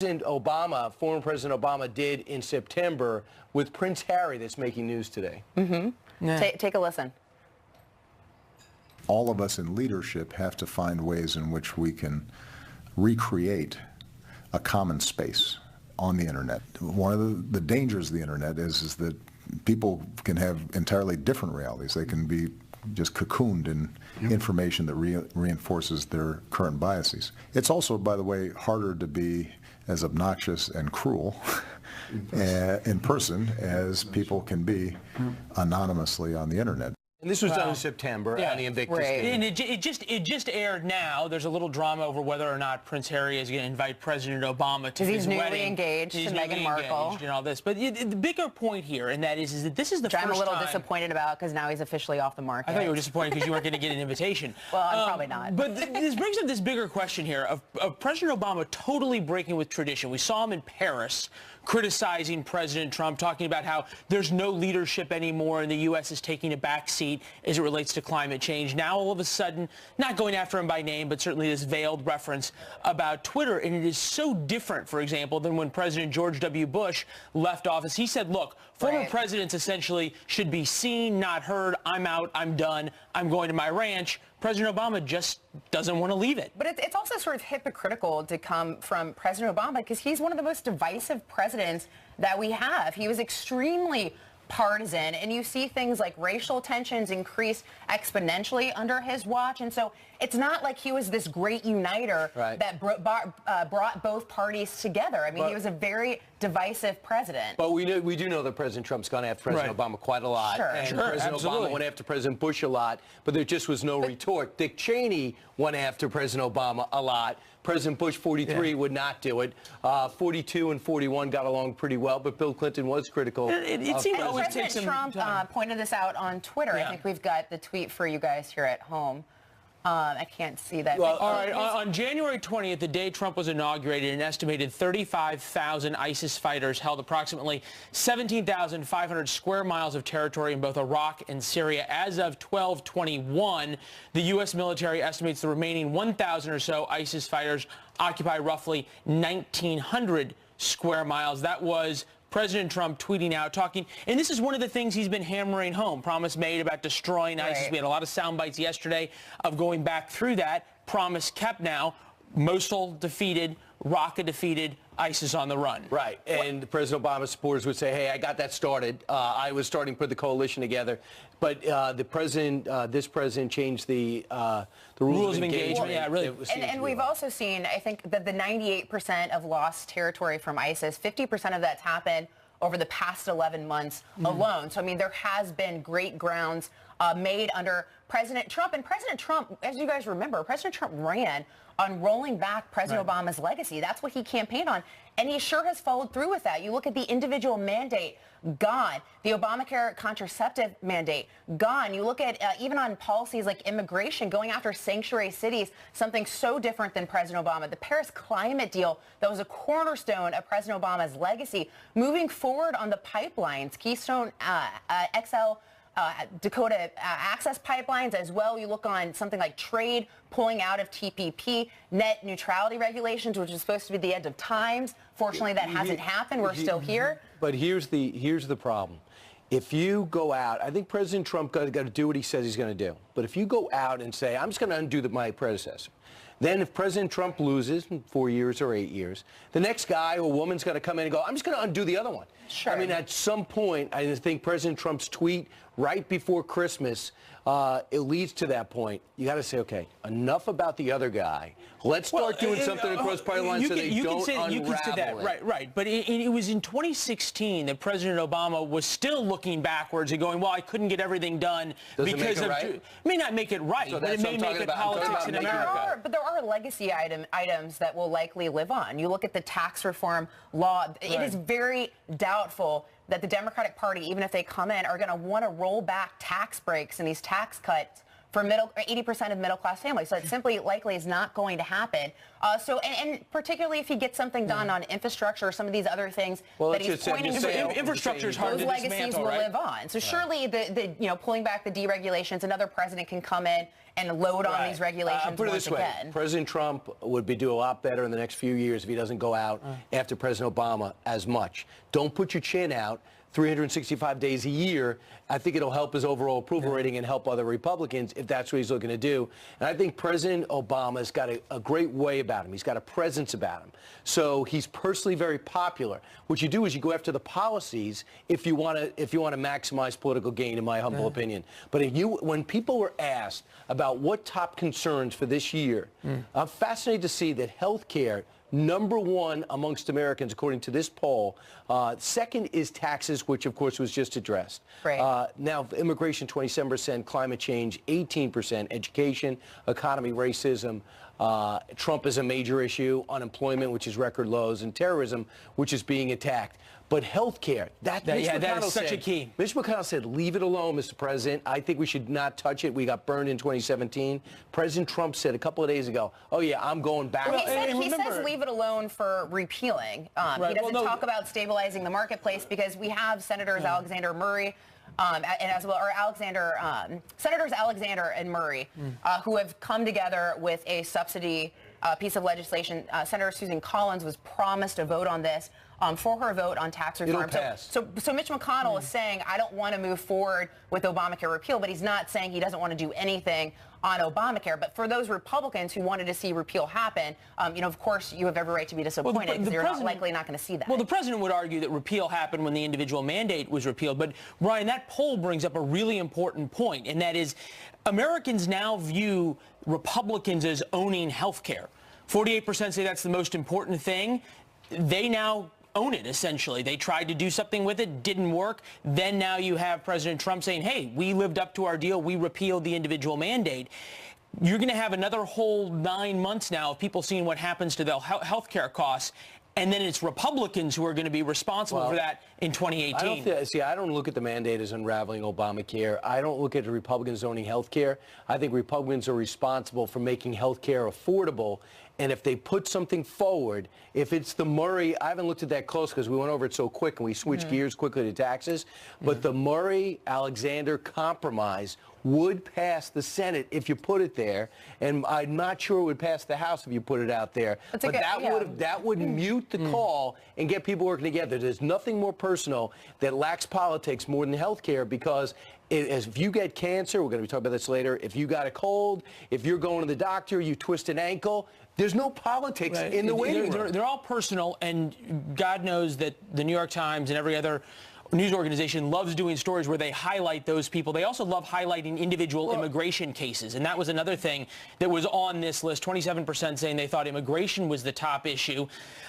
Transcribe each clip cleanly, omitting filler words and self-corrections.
President Obama, former President Obama, did in September with Prince Harry that's making news today. Yeah. Take a listen. All of us in leadership have to find ways in which we can recreate a common space on the internet. One of the dangers of the internet is that people can have entirely different realities. They can be just cocooned in information that reinforces their current biases. It's also, by the way, harder to be as obnoxious and cruel in person as people can be anonymously on the internet. And this was done in September on the Invictus Day. And it just aired now. There's a little drama over whether or not Prince Harry is going to invite President Obama to his wedding. He's newly engaged to Meghan Markle. And all this. But the bigger point here, and that is that this is the first time. I'm a little disappointed about because now he's officially off the market. I thought you were disappointed because you weren't going to get an invitation. Well, I'm probably not. But this brings up this bigger question here of President Obama totally breaking with tradition. We saw him in Paris criticizing President Trump, talking about how there's no leadership anymore and the U.S. is taking a back seat as it relates to climate change. Now, all of a sudden, not going after him by name, but certainly this veiled reference about Twitter. And it is so different, for example, than when President George W. Bush left office. He said, look, former presidents essentially should be seen, not heard. I'm out. I'm done. I'm going to my ranch. President Obama just doesn't want to leave it. But it's also sort of hypocritical to come from President Obama because he's one of the most divisive presidents that we have. He was extremely partisan, and you see things like racial tensions increase exponentially under his watch. And so it's not like he was this great uniter that brought both parties together. I mean, he was a very divisive president. But we do know that President Trump's gone after President Obama quite a lot. And President Obama went after President Bush a lot, but there just was no retort. Dick Cheney went after President Obama a lot. President Bush, 43, would not do it. 42 and 41 got along pretty well, but Bill Clinton was critical. It seemed always President Trump pointed this out on Twitter. I think we've got the tweet for you guys here at home. I can't see that. Well, all right. On January 20th, the day Trump was inaugurated, an estimated 35,000 ISIS fighters held approximately 17,500 square miles of territory in both Iraq and Syria. As of 12/21, the U.S. military estimates the remaining 1,000 or so ISIS fighters occupy roughly 1,900 square miles. That was President Trump tweeting out, talking, and this is one of the things he's been hammering home, promise made about destroying ISIS. We had a lot of sound bites yesterday of going back through that. Promise kept now. Mosul defeated, Raqqa defeated, ISIS on the run. Right, and President Obama's supporters would say, hey, I got that started. I was starting to put the coalition together. But this president changed the rules of engagement. Yeah, really. And we've also seen, I think, that the 98% of lost territory from ISIS, 50% of that's happened over the past 11 months alone. So, I mean, there has been great grounds made under President Trump. And President Trump, as you guys remember, President Trump ran on rolling back President Obama's legacy. That's what he campaigned on. And he sure has followed through with that. You look at the individual mandate, gone. The Obamacare contraceptive mandate, gone. You look at even on policies like immigration, going after sanctuary cities, something so different than President Obama. The Paris climate deal that was a cornerstone of President Obama's legacy. Moving forward on the pipelines, Keystone XL, Dakota access pipelines as well. You look on something like trade, pulling out of TPP, net neutrality regulations, which is supposed to be the end of times. Fortunately, that hasn't happened. We're still here. But here's the problem. If you go out, I think President Trump got to do what he says he's going to do. But if you go out and say, I'm just going to undo my predecessor, then if President Trump loses in 4 years or 8 years, the next guy or woman's going to come in and go, I'm just going to undo the other one. Sure. I mean, at some point, I think President Trump's tweet right before Christmas, it leads to that point. You got to say, okay, enough about the other guy. Let's start doing something across party lines so they don't unravel you can say that, it. Right. But it was in 2016 that President Obama was still looking backwards and going, well, I couldn't get everything done because of... It may not make it right, but it may make it politics in America. But there are legacy items that will likely live on. You look at the tax reform law. It is very doubtful that the Democratic Party, even if they come in, are going to want to roll back tax breaks and these tax cuts for 80% of middle-class families. So it simply likely is not going to happen. And particularly if he gets something done on infrastructure or some of these other things that he's pointing to, infrastructure is hard those to legacies dismantle, will right? live on. So surely the pulling back the deregulations, another president can come in and load on these regulations put it once this way. again. President Trump would do a lot better in the next few years if he doesn't go out after President Obama as much. Don't put your chin out 365 days a year. I think it'll help his overall approval rating and help other Republicans if that's what he's looking to do. And I think President Obama's got a great way about him. He's got a presence about him. So he's personally very popular. What you do is you go after the policies if you want to maximize political gain, in my humble opinion. But when people were asked about what top concerns for this year, I'm fascinated to see that health care, number one amongst Americans, according to this poll. Second is taxes, which, of course, was just addressed. Right. Now, immigration, 27%, climate change, 18%, education, economy, racism. Trump is a major issue, unemployment, which is record lows, and terrorism, which is being attacked. But health care, that is such a key. Mitch McConnell said, leave it alone, Mr. President. I think we should not touch it. We got burned in 2017. President Trump said a couple of days ago, oh, yeah, I'm going back. Well, he says leave it alone for repealing. He doesn't talk about stabilizing the marketplace because we have Senators Alexander Murray Senators Alexander and Murray, who have come together with a subsidy piece of legislation. Senator Susan Collins was promised a vote on this for her vote on tax reform. So Mitch McConnell is saying, I don't want to move forward with Obamacare repeal, but he's not saying he doesn't want to do anything on Obamacare. But for those Republicans who wanted to see repeal happen, of course, you have every right to be disappointed because you're likely not going to see that. Well, the president would argue that repeal happened when the individual mandate was repealed. But, Brian, that poll brings up a really important point, and that is Americans now view Republicans as owning health care. 48% say that's the most important thing. They now own it, essentially. They tried to do something with it, didn't work. Then now you have President Trump saying, hey, we lived up to our deal. We repealed the individual mandate. You're going to have another whole 9 months now of people seeing what happens to their health care costs. And then it's Republicans who are going to be responsible for that in 2018. I don't look at the mandate as unraveling Obamacare. I don't look at the Republicans owning health care. I think Republicans are responsible for making health care affordable. And if they put something forward, if it's the Murray, I haven't looked at that close because we went over it so quick and we switched gears quickly to taxes, but the Murray-Alexander compromise would pass the Senate if you put it there, and I'm not sure it would pass the House if you put it out there. But that would mute the call and get people working together. There's nothing more personal that lacks politics more than health care, because if you get cancer, we're going to be talking about this later, if you got a cold, if you're going to the doctor, you twist an ankle, there's no politics in the waiting room. They're all personal, and God knows that the New York Times and every other news organization loves doing stories where they highlight those people. They also love highlighting individual immigration cases, and that was another thing that was on this list. 27% saying they thought immigration was the top issue.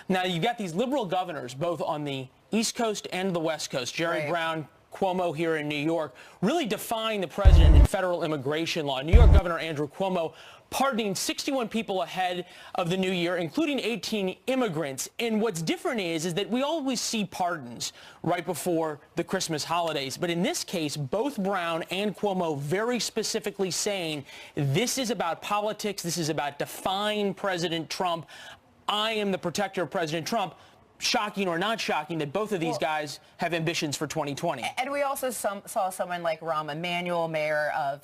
Now, you've got these liberal governors, both on the East Coast and the West Coast, Jerry Brown, Cuomo here in New York, really defying the president in federal immigration law. New York Governor Andrew Cuomo pardoning 61 people ahead of the new year, including 18 immigrants. And what's different is that we always see pardons right before the Christmas holidays. But in this case, both Brown and Cuomo very specifically saying this is about politics. This is about defying President Trump. I am the protector of President Trump. Shocking or not shocking that both of these guys have ambitions for 2020. And we also saw someone like Rahm Emanuel, mayor of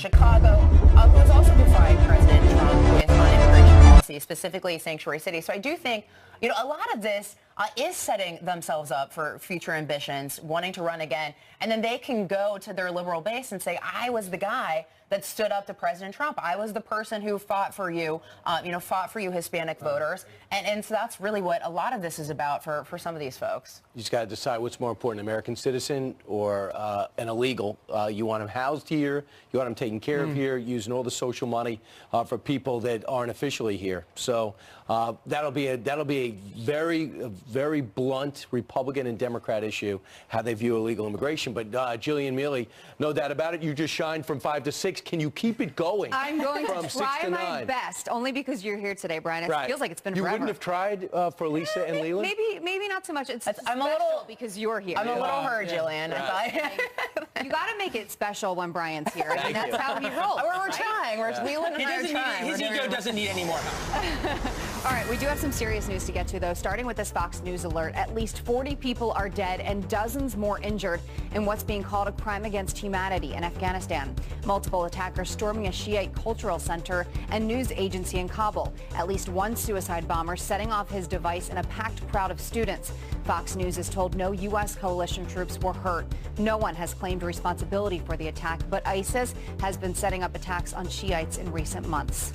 Chicago, who has also defied President Trump with immigration policy, specifically sanctuary cities. So I do think, a lot of this is setting themselves up for future ambitions, wanting to run again. And then they can go to their liberal base and say, I was the guy that stood up to President Trump. I was the person who fought for you, fought for you Hispanic voters. And so that's really what a lot of this is about for some of these folks. You just got to decide what's more important, an American citizen or an illegal. You want them housed here, you want them taken care of here, using all the social money for people that aren't officially here. So that'll be a very blunt Republican and Democrat issue, how they view illegal immigration. But Jillian Mealy, no doubt about it, you just shined from 5 to 6. Can you keep it going? I'm going from to 6 try to my 9? best, only because you're here today, Brian. It feels like it's been forever. You wouldn't have tried for Lisa and Leland? Maybe not so much. I'm a little because you're here. I'm a little hurt, Jillian. Right. You got to make it special when Brian's here. And that's how he rolls. We're trying. Leland and I are trying. His ego doesn't need any more help. All right, we do have some serious news to get to, though, starting with this Fox News alert. At least 40 people are dead and dozens more injured in what's being called a crime against humanity in Afghanistan. Multiple attackers storming a Shiite cultural center and news agency in Kabul. At least one suicide bomber setting off his device in a packed crowd of students. Fox News is told no U.S. coalition troops were hurt. No one has claimed responsibility for the attack, but ISIS has been setting up attacks on Shiites in recent months.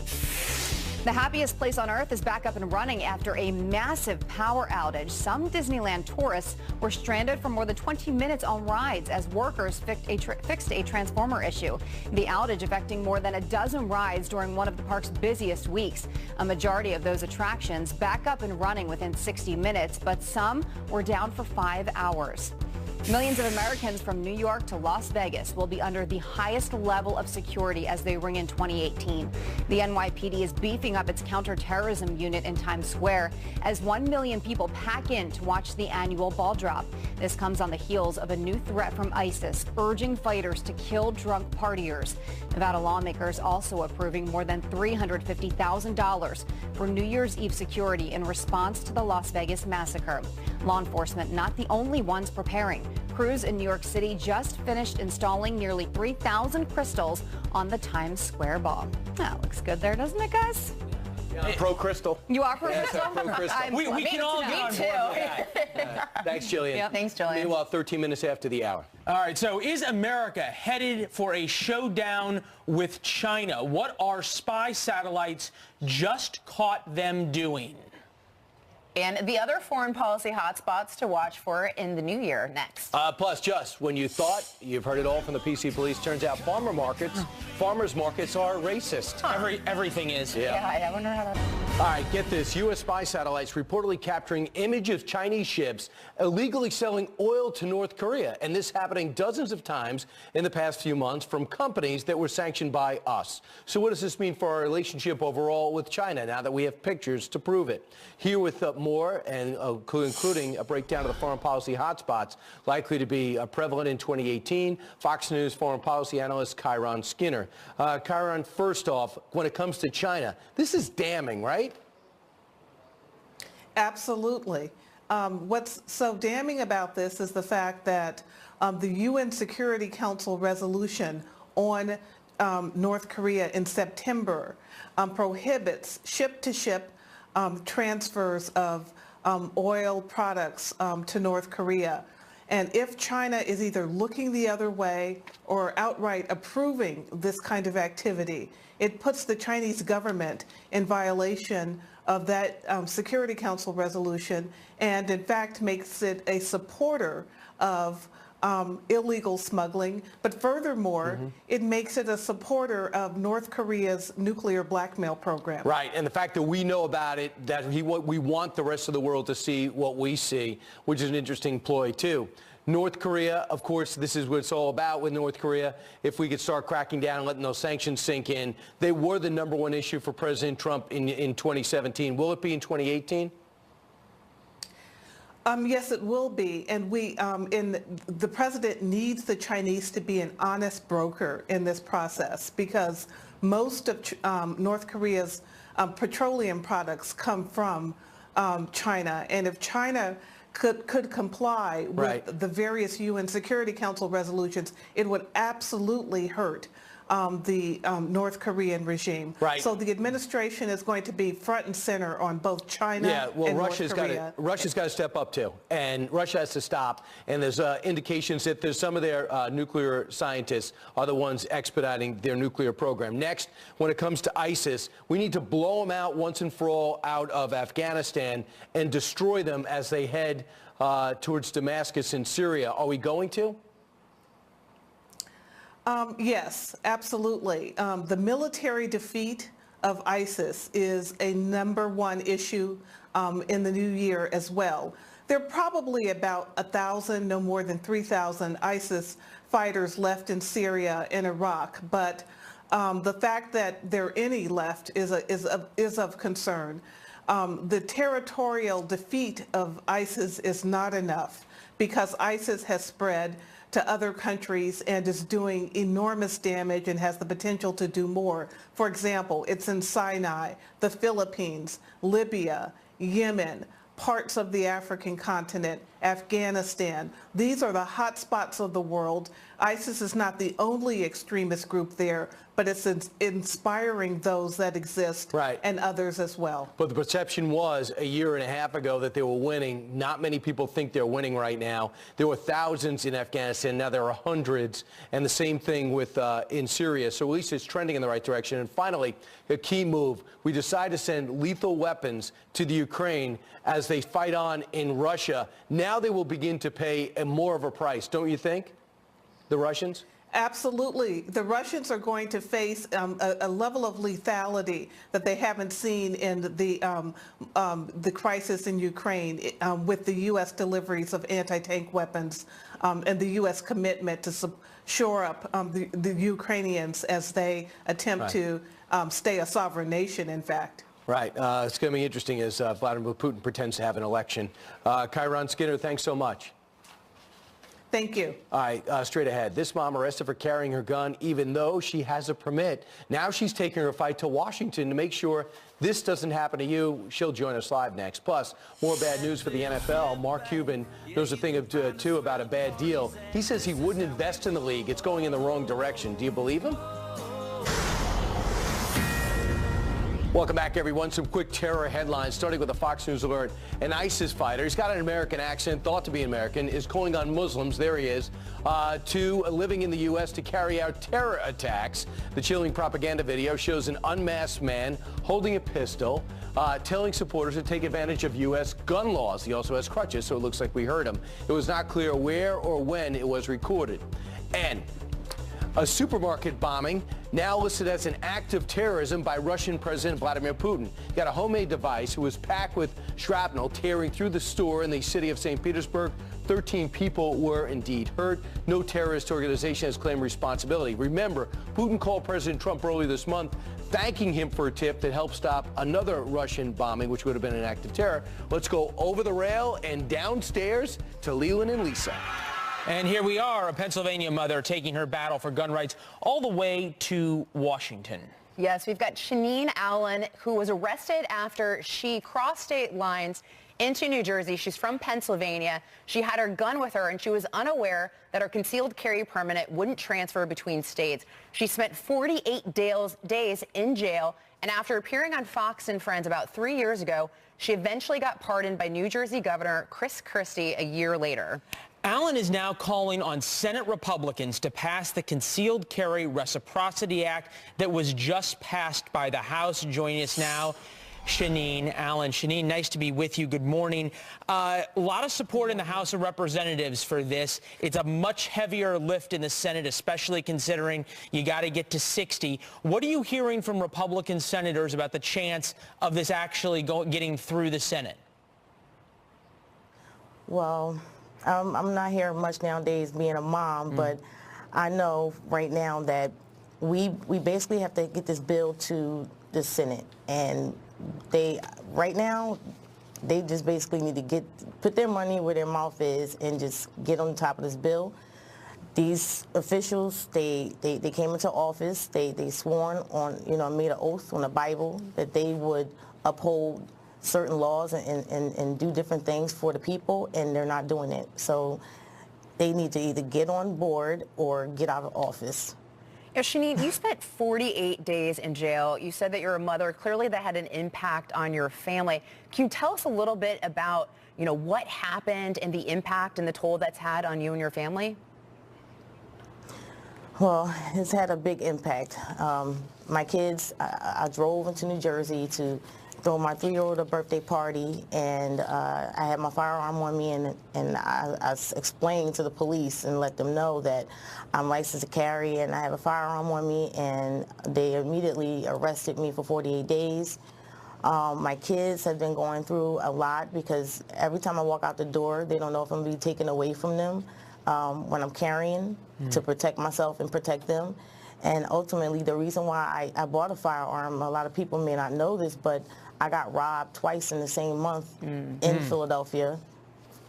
The happiest place on earth is back up and running after a massive power outage. Some Disneyland tourists were stranded for more than 20 minutes on rides as workers fixed a transformer issue. The outage affecting more than a dozen rides during one of the park's busiest weeks. A majority of those attractions back up and running within 60 minutes, but some were down for 5 hours. Millions of Americans from New York to Las Vegas will be under the highest level of security as they ring in 2018. The NYPD is beefing up its counterterrorism unit in Times Square as 1 million people pack in to watch the annual ball drop. This comes on the heels of a new threat from ISIS, urging fighters to kill drunk partiers. Nevada lawmakers also approving more than $350,000 for New Year's Eve security in response to the Las Vegas massacre. Law enforcement not the only ones preparing. Crews in New York City just finished installing nearly 3,000 crystals on the Times Square ball. That looks good there, doesn't it, guys? Pro-crystal. You are pro-crystal? Pro-crystal. We can all get on board with that. Thanks, Jillian. Yep. Thanks, Jillian. Meanwhile, 13 minutes after the hour. All right, so is America headed for a showdown with China? What our spy satellites just caught them doing? And the other foreign policy hotspots to watch for in the new year next. Plus, just when you thought you've heard it all from the PC police, turns out farmers markets are racist. Everything is. Yeah, I wonder how that... All right, get this. U.S. spy satellites reportedly capturing images of Chinese ships illegally selling oil to North Korea. And this happening dozens of times in the past few months from companies that were sanctioned by us. So what does this mean for our relationship overall with China now that we have pictures to prove it? Here with more, and including a breakdown of the foreign policy hotspots likely to be prevalent in 2018, Fox News foreign policy analyst Kyron Skinner. Kyron, first off, when it comes to China, this is damning, right? Absolutely. What's so damning about this is the fact that the UN Security Council resolution on North Korea in September prohibits ship-to-ship transfers of oil products to North Korea. And if China is either looking the other way or outright approving this kind of activity, it puts the Chinese government in violation of that Security Council resolution and, in fact, makes it a supporter of illegal smuggling, but furthermore, it makes it a supporter of North Korea's nuclear blackmail program. Right, and the fact that we know about it, that we want the rest of the world to see what we see, which is an interesting ploy too. North Korea, of course, this is what it's all about with North Korea. If we could start cracking down and letting those sanctions sink in, they were the #1 issue for President Trump in 2017. Will it be in 2018? Yes, it will be, and the president needs the Chinese to be an honest broker in this process because most of North Korea's petroleum products come from China, and if China could comply with the various UN Security Council resolutions, it would absolutely hurt the North Korean regime. Right. So the administration is going to be front and center on both China and North Korea. Russia's got to step up too, and Russia has to stop. And there's indications that there's some of their nuclear scientists are the ones expediting their nuclear program. Next, when it comes to ISIS, we need to blow them out once and for all out of Afghanistan and destroy them as they head towards Damascus in Syria. Are we going to? Yes, absolutely. The military defeat of ISIS is a #1 issue in the new year as well. There are probably about 1,000, no more than 3,000 ISIS fighters left in Syria and Iraq, but the fact that there are any left is of concern. The territorial defeat of ISIS is not enough because ISIS has spread to other countries and is doing enormous damage and has the potential to do more. For example, it's in Sinai, the Philippines, Libya, Yemen, parts of the African continent, Afghanistan. These are the hot spots of the world. ISIS is not the only extremist group there, but it's inspiring those that exist, right, and others as well. But the perception was a year and a half ago that they were winning. Not many people think they're winning right now. There were thousands in Afghanistan. Now there are hundreds. And the same thing with in Syria. So at least it's trending in the right direction. And finally, a key move. We decided to send lethal weapons to the Ukraine as they fight on in Russia. Now they will begin to pay more of a price, don't you think, the Russians? Absolutely. The Russians are going to face a level of lethality that they haven't seen in the crisis in Ukraine with the U.S. deliveries of anti-tank weapons and the U.S. commitment to shore up the Ukrainians as they attempt to stay a sovereign nation, in fact. Right. It's going to be interesting as Vladimir Putin pretends to have an election. Kyron Skinner, thanks so much. Thank you. All right, straight ahead. This mom arrested for carrying her gun even though she has a permit. Now she's taking her fight to Washington to make sure this doesn't happen to you. She'll join us live next. Plus, more bad news for the NFL. Mark Cuban knows a thing or two about a bad deal. He says he wouldn't invest in the league. It's going in the wrong direction. Do you believe him? Welcome back, everyone. Some quick terror headlines, starting with a Fox News alert. An ISIS fighter, he's got an American accent, thought to be American, is calling on Muslims, there he is, to living in the U.S. to carry out terror attacks. The chilling propaganda video shows an unmasked man holding a pistol, telling supporters to take advantage of U.S. gun laws. He also has crutches, so it looks like we heard him. It was not clear where or when it was recorded. And a supermarket bombing now listed as an act of terrorism by Russian President Vladimir Putin. He got a homemade device who was packed with shrapnel tearing through the store in the city of St. Petersburg. 13 people were indeed hurt. No terrorist organization has claimed responsibility. Remember, Putin called President Trump earlier this month, thanking him for a tip that helped stop another Russian bombing, which would have been an act of terror. Let's go over the rail and downstairs to Leland and Lisa. And here we are, a Pennsylvania mother taking her battle for gun rights all the way to Washington. Yes, we've got Shaneen Allen, who was arrested after she crossed state lines into New Jersey. She's from Pennsylvania. She had her gun with her, and she was unaware that her concealed carry permit wouldn't transfer between states. She spent 48 days in jail, and after appearing on Fox and Friends about 3 years ago, she eventually got pardoned by New Jersey Governor Chris Christie a year later. Allen is now calling on Senate Republicans to pass the Concealed Carry Reciprocity Act that was just passed by the House. Joining us now, Shaneen Allen. Shaneen, nice to be with you. Good morning. A lot of support in the House of Representatives for this. It's a much heavier lift in the Senate, especially considering you got to get to 60. What are you hearing from Republican senators about the chance of this actually getting through the Senate? Well, I'm not hearing much nowadays being a mom, but I know right now that we basically have to get this bill to the Senate, and right now they just basically need to put their money where their mouth is and just get on top of this bill. These officials, they came into office, they sworn on, made an oath on the Bible that they would uphold certain laws and do different things for the people, and they're not doing it. So they need to either get on board or get out of office. Shaneen, you spent 48 days in jail. You said that you're a mother. Clearly that had an impact on your family. Can you tell us a little bit about, what happened and the impact and the toll that's had on you and your family? Well, it's had a big impact. My kids, I drove into New Jersey to throw my 3-year-old a birthday party, and I had my firearm on me, and I explained to the police and let them know that I'm licensed to carry and I have a firearm on me, and they immediately arrested me for 48 days. My kids have been going through a lot because every time I walk out the door, they don't know if I'm going to be taken away from them when I'm carrying to protect myself and protect them. And ultimately, the reason why I bought a firearm, a lot of people may not know this, but I got robbed twice in the same month in Philadelphia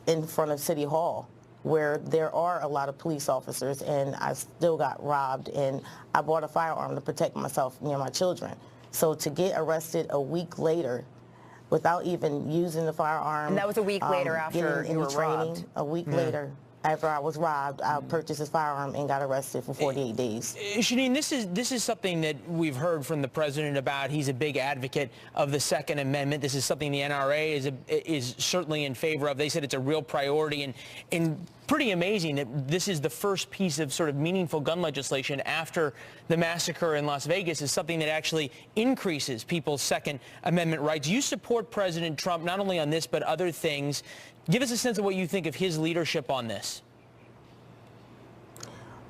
in front of City Hall. where there are a lot of police officers, and I still got robbed, and I bought a firearm to protect myself and my children. So to get arrested a week later without even using the firearm. And that was a week later after you were robbed. A week later. After I was robbed, I purchased this firearm and got arrested for 48 days. Shaheen, this is something that we've heard from the president about. He's a big advocate of the Second Amendment. This is something the NRA is certainly in favor of. They said it's a real priority, and pretty amazing that this is the first piece of sort of meaningful gun legislation after the massacre in Las Vegas is something that actually increases people's Second Amendment rights. You support President Trump not only on this but other things. Give us a sense of what you think of his leadership on this.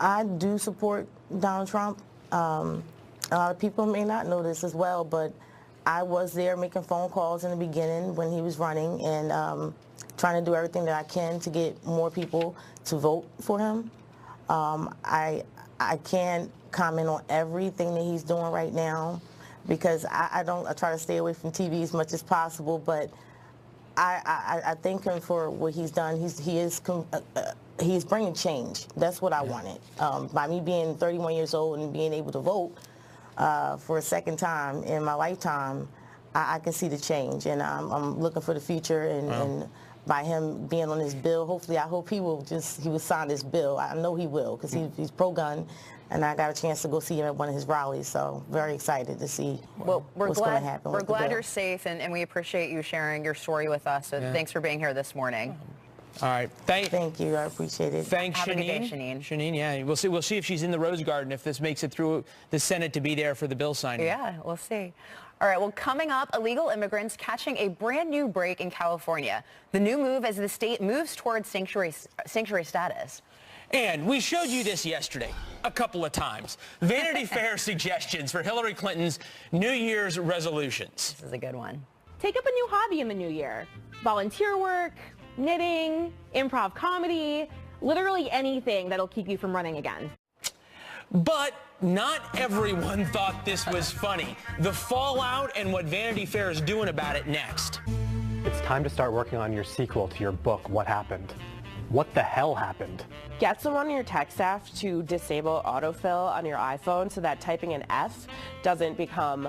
I do support Donald Trump. A lot of people may not know this as well, but I was there making phone calls in the beginning when he was running and trying to do everything that I can to get more people to vote for him. I can't comment on everything that he's doing right now because I try to stay away from TV as much as possible, but I thank him for what he's done. He's bringing change. That's what I wanted. By me being 31 years old and being able to vote for a second time in my lifetime, I can see the change, and I'm looking for the future. And by him being on this bill, hopefully, I hope he will sign this bill. I know he will because he's pro-gun. And I got a chance to go see him at one of his rallies, so very excited to see what's going to happen. We're glad you're safe, and we appreciate you sharing your story with us. So thanks for being here this morning. All right. Thank you. I appreciate it. Thanks, Have a good day, Shaheen. Shaheen. Shaheen, yeah. We'll see if she's in the Rose Garden, if this makes it through the Senate to be there for the bill signing. Yeah, we'll see. All right, well, coming up, illegal immigrants catching a brand new break in California. The new move as the state moves towards sanctuary status. And we showed you this yesterday a couple of times. Vanity Fair suggestions for Hillary Clinton's New Year's resolutions. This is a good one. Take up a new hobby in the new year. Volunteer work, knitting, improv comedy, literally anything that'll keep you from running again. But not everyone thought this was funny. The fallout and what Vanity Fair is doing about it next. It's time to start working on your sequel to your book, What Happened? What the hell happened? Get someone on your tech staff to disable autofill on your iPhone so that typing an F doesn't become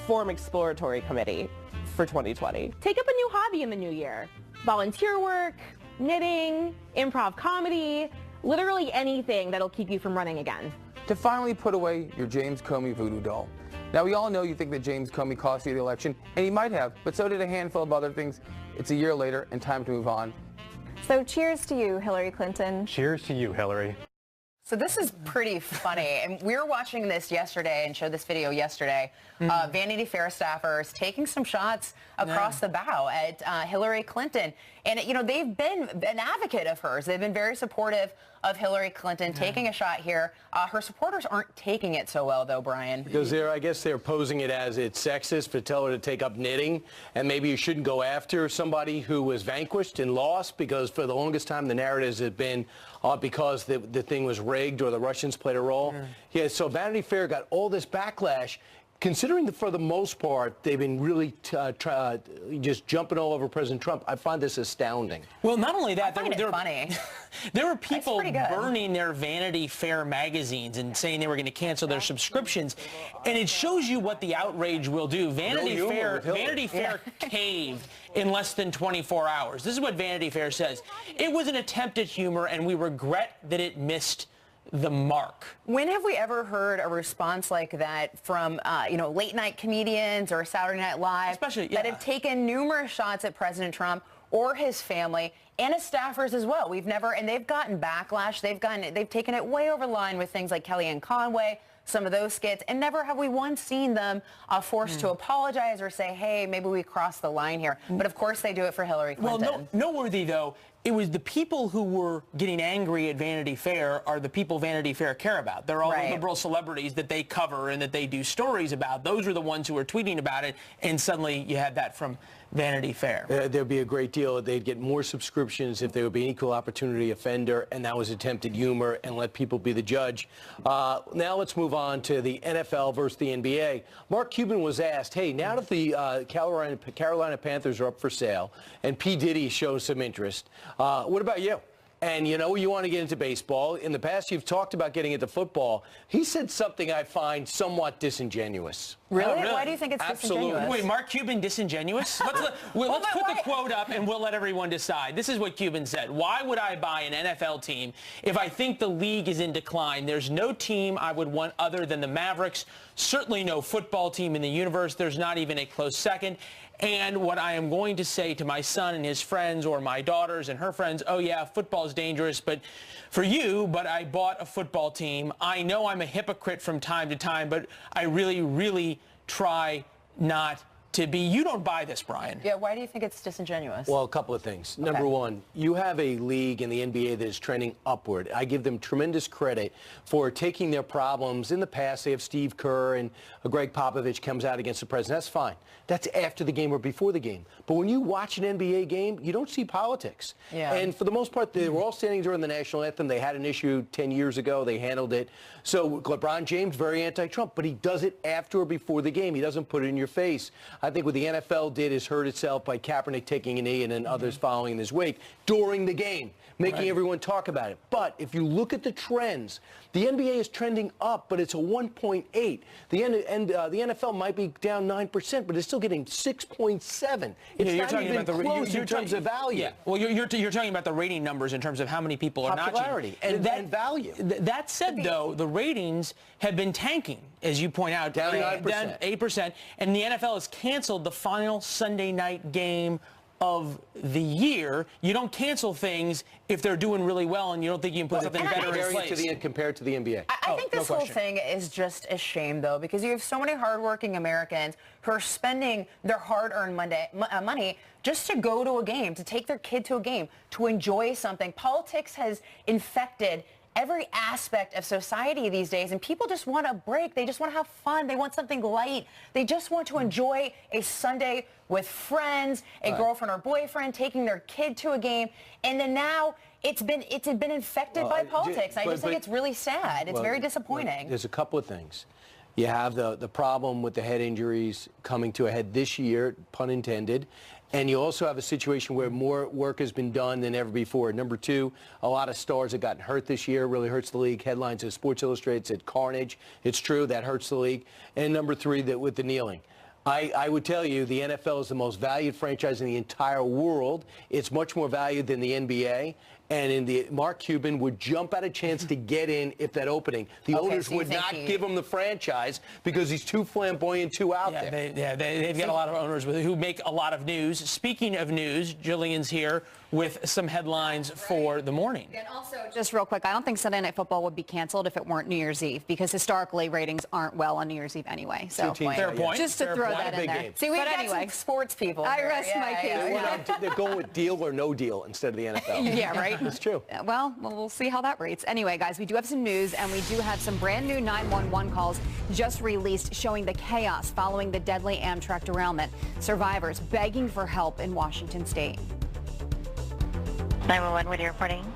Form Exploratory Committee for 2020. Take up a new hobby in the new year. Volunteer work, knitting, improv comedy, literally anything that'll keep you from running again. To finally put away your James Comey voodoo doll. Now, we all know you think that James Comey cost you the election, and he might have, but so did a handful of other things. It's a year later, and time to move on. So cheers to you, Hillary Clinton. Cheers to you, Hillary. So this is pretty funny, and we were watching this yesterday and showed this video yesterday. Vanity Fair staffers taking some shots across the bow at Hillary Clinton. And, you know, they've been an advocate of hers. They've been very supportive of Hillary Clinton taking a shot here. Her supporters aren't taking it so well, though, Brian. Because I guess they're posing it as it's sexist to tell her to take up knitting, and maybe you shouldn't go after somebody who was vanquished and lost, because for the longest time the narratives have been because the thing was rigged or the Russians played a role. Yeah, so Vanity Fair got all this backlash. Considering that for the most part, they've been really just jumping all over President Trump, I find this astounding. Well, not only that, funny. There were people burning their Vanity Fair magazines and saying they were going to cancel their subscriptions. And it shows you what the outrage will do. Vanity Fair caved in less than 24 hours. This is what Vanity Fair says. It was an attempt at humor, and we regret that it missed the mark. When have we ever heard a response like that from, late night comedians or Saturday Night Live that have taken numerous shots at President Trump or his family and his staffers as well? And they've gotten backlash. They've taken it way over the line with things like Kellyanne Conway, some of those skits, and never have we once seen them forced to apologize or say, hey, maybe we crossed the line here. But of course they do it for Hillary Clinton. Well, noteworthy though, it was the people who were getting angry at Vanity Fair are the people Vanity Fair care about. They're all the liberal celebrities that they cover and that they do stories about. Those are the ones who are tweeting about it, and suddenly you had that from Vanity Fair. There'd be a great deal. They'd get more subscriptions if there would be an equal opportunity offender, and that was attempted humor, and let people be the judge. Now let's move on to the NFL versus the NBA. Mark Cuban was asked, hey, now that the Carolina Panthers are up for sale and P. Diddy shows some interest, what about you? And you know, you want to get into baseball. In the past, you've talked about getting into football. He said something I find somewhat disingenuous. Really? Oh, really? Why do you think it's disingenuous? Wait, Mark Cuban disingenuous? Let's put the quote up and we'll let everyone decide. This is what Cuban said. Why would I buy an NFL team if I think the league is in decline? There's no team I would want other than the Mavericks. Certainly no football team in the universe. There's not even a close second. And what I am going to say to my son and his friends or my daughters and her friends, oh yeah, football is dangerous, but for you, but I bought a football team. I know I'm a hypocrite from time to time, but I really, really try not to be. You don't buy this, Brian. Yeah, why do you think it's disingenuous? Well, a couple of things. Number one, you have a league in the NBA that is trending upward. I give them tremendous credit for taking their problems. In the past, they have Steve Kerr and Greg Popovich comes out against the president. That's fine. That's after the game or before the game. But when you watch an NBA game, you don't see politics. Yeah. And for the most part, they were all standing during the national anthem. They had an issue 10 years ago. They handled it. So LeBron James, very anti-Trump, but he does it after or before the game. He doesn't put it in your face. I think what the NFL did is hurt itself by Kaepernick taking a knee and then others following in his wake during the game, making everyone talk about it. But if you look at the trends, the NBA is trending up, but it's a 1.8. The NFL might be down 9%, but it's still getting 6.7. It's not even close in terms of value. Yeah. Well, you're talking about the rating numbers in terms of how many people are not. Popularity and value. That said, though, the ratings have been tanking, as you point out. Down 9%. Down 8%. And the NFL has canceled the final Sunday night game of the year. You don't cancel things if they're doing really well and you don't think you can put something better in place. Compared to the NBA. I think this whole thing is just a shame, though, because you have so many hardworking Americans who are spending their hard-earned money just to go to a game, to take their kid to a game, to enjoy something. Politics has infected every aspect of society these days, and people just want a break. They just want to have fun. They want something light. They just want to enjoy a Sunday with friends, a girlfriend or boyfriend, taking their kid to a game, and then now it's been infected by politics. I just think it's really sad. It's very disappointing. There's a couple of things. You have the problem with the head injuries coming to a head this year, pun intended. And you also have a situation where more work has been done than ever before. Number two, a lot of stars have gotten hurt this year. Really hurts the league. Headlines of Sports Illustrated said carnage. It's true. That hurts the league. And number three, that with the kneeling. I would tell you the NFL is the most valued franchise in the entire world. It's much more valued than the NBA. And Mark Cuban would jump at a chance to get in if that opening. The owners would not give him the franchise because he's too flamboyant, too out there. They've got a lot of owners who make a lot of news. Speaking of news, Jillian's here with some headlines for the morning. And also, just real quick, I don't think Sunday Night Football would be canceled if it weren't New Year's Eve, because historically ratings aren't well on New Year's Eve anyway. So fair point. Just to throw that in there. See, we've got some sports people. I rest my case. They're going with deal or no deal instead of the NFL. Yeah, right. That's true. Well, we'll see how that rates. Anyway, guys, we do have some news, and we do have some brand new 911 calls just released showing the chaos following the deadly Amtrak derailment. Survivors begging for help in Washington State. 911, what are you reporting?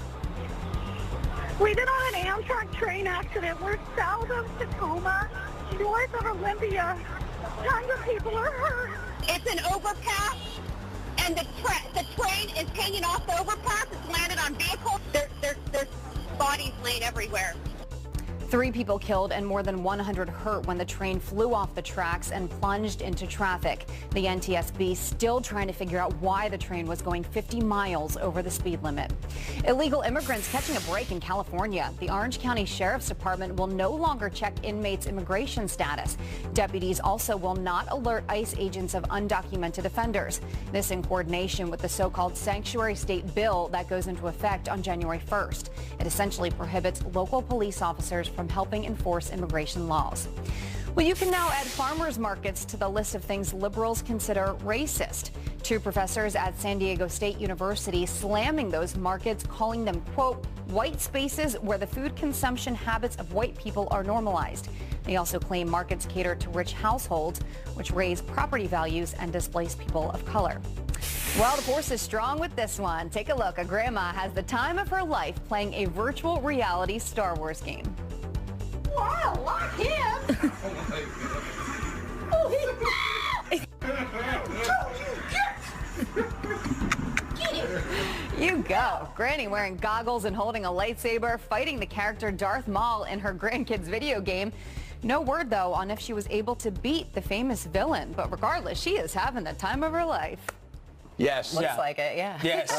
We've been on an Amtrak train accident. We're south of Tacoma, north of Olympia. Tons of people are hurt. It's an overpass, and the train is hanging off the overpass. It's landed on vehicles. There's bodies laying everywhere. 3 people killed and more than 100 hurt when the train flew off the tracks and plunged into traffic. The NTSB still trying to figure out why the train was going 50 miles over the speed limit. Illegal immigrants catching a break in California. The Orange County Sheriff's Department will no longer check inmates' immigration status. Deputies also will not alert ICE agents of undocumented offenders. This in coordination with the so-called Sanctuary State bill that goes into effect on January 1st. It essentially prohibits local police officers from helping enforce immigration laws. Well, you can now add farmers markets to the list of things liberals consider racist. 2 professors at San Diego State University slamming those markets, calling them, quote, white spaces where the food consumption habits of white people are normalized. They also claim markets cater to rich households, which raise property values and displace people of color. Well, the force is strong with this one. Take a look. A grandma has the time of her life playing a virtual reality Star Wars game. Wow, lock him! You go. Granny wearing goggles and holding a lightsaber, fighting the character Darth Maul in her grandkids' video game. No word, though, on if she was able to beat the famous villain. But regardless, she is having the time of her life. Yes. Looks like it, yeah. Yes.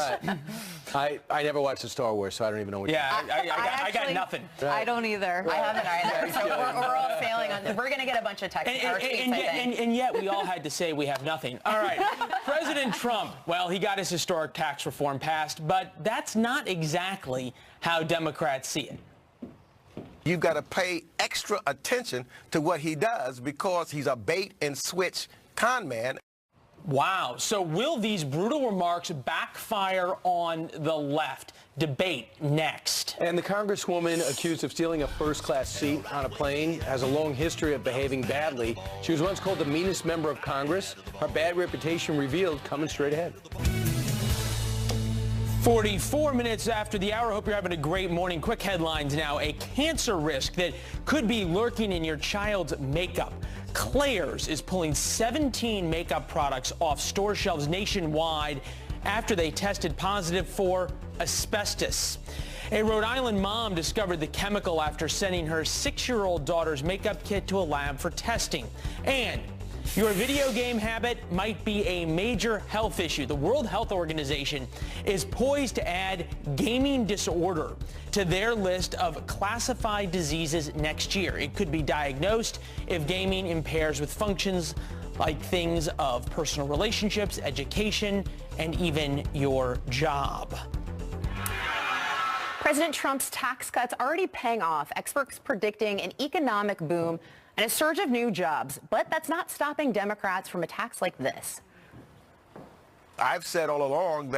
I never watched the Star Wars, so I don't even know what I got nothing. I don't either. I haven't either. So we're all failing on this. We're going to get a bunch of text and yet we all had to say we have nothing. All right. President Trump, well, he got his historic tax reform passed, but that's not exactly how Democrats see it. You've got to pay extra attention to what he does because he's a bait and switch con man. Wow. So will these brutal remarks backfire on the left? Debate next. And the Congresswoman accused of stealing a first-class seat on a plane has a long history of behaving badly. She was once called the meanest member of Congress. Her bad reputation revealed coming straight ahead. 44 minutes after the hour. Hope you're having a great morning. Quick headlines now. A cancer risk that could be lurking in your child's makeup. Claire's is pulling 17 makeup products off store shelves nationwide after they tested positive for asbestos. A Rhode Island mom discovered the chemical after sending her 6-year-old daughter's makeup kit to a lab for testing. And your video game habit might be a major health issue. The World Health Organization is poised to add gaming disorder to their list of classified diseases next year. It could be diagnosed if gaming impairs with functions like things of personal relationships, education, and even your job. President Trump's tax cuts already paying off. Experts predicting an economic boom and a surge of new jobs. But that's not stopping Democrats from attacks like this. I've said all along that